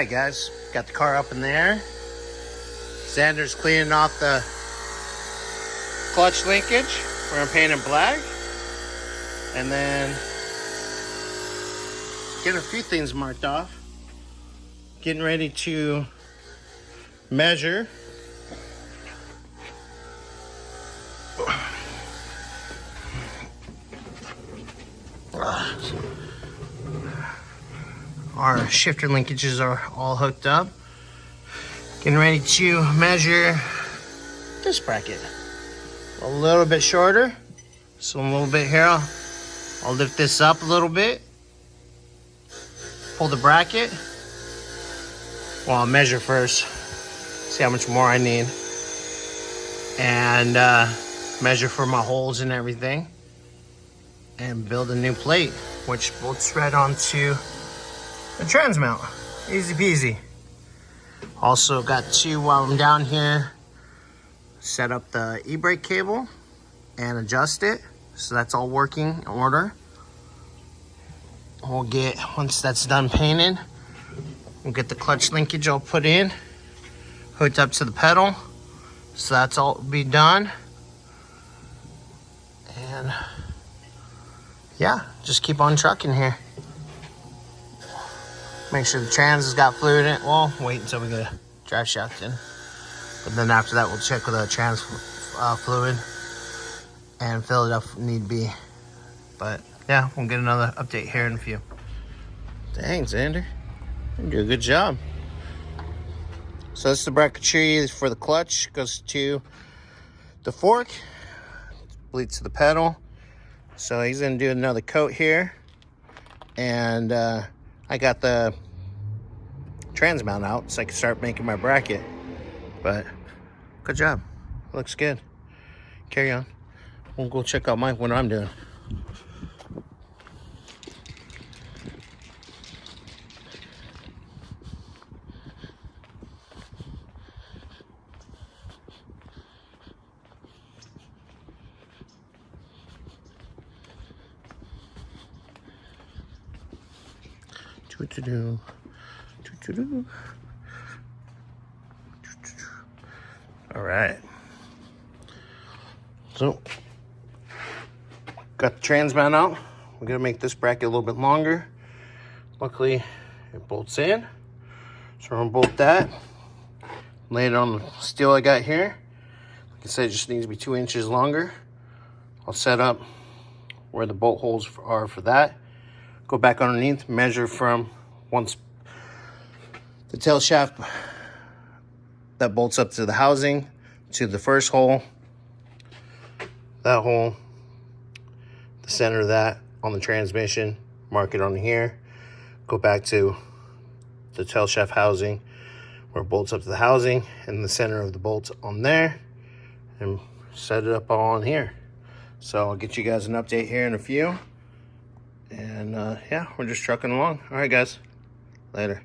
Alright guys, got the car up in the air. Xander's cleaning off the clutch linkage. We're gonna paint it black. And then getting a few things marked off. Getting ready to measure our shifter linkages are all hooked up. Getting ready to measure this bracket. A little bit shorter. So a little bit here. I'll lift this up a little bit. Pull the bracket. Well, I'll measure first. See how much more I need. And measure for my holes and everything. And build a new plate, which bolts right onto the trans mount. Easy peasy. Also got to, while I'm down here, set up the e-brake cable and adjust it. So that's all working in order. We'll get, once that's done painted, we'll get the clutch linkage all put in, hooked up to the pedal. So that's all be done. And yeah, just keep on trucking here. Make sure the trans has got fluid in it. Well, wait until we get a drive shaft in. But then after that, we'll check with the trans fluid and fill it up if need be. But yeah, we'll get another update here in a few. Dang, Xander, you do a good job. So this is the bracketry for the clutch. Goes to the fork, bleeds to the pedal. So he's gonna do another coat here. And I got the trans mount out so I can start making my bracket. But good job, looks good. Carry on. We'll go check out what I'm doing. All right. So, got the trans mount out. We're gonna make this bracket a little bit longer. Luckily, it bolts in. So we're gonna bolt that. Lay it on the steel I got here. Like I said, it just needs to be 2 inches longer. I'll set up where the bolt holes are for that. Go back underneath, measure from once the tail shaft that bolts up to the housing to the first hole, that hole, the center of that on the transmission, mark it on here, go back to the tail shaft housing where it bolts up to the housing and the center of the bolts on there, and set it up on here. So I'll get you guys an update here in a few. And yeah, we're just trucking along. All right, guys, later.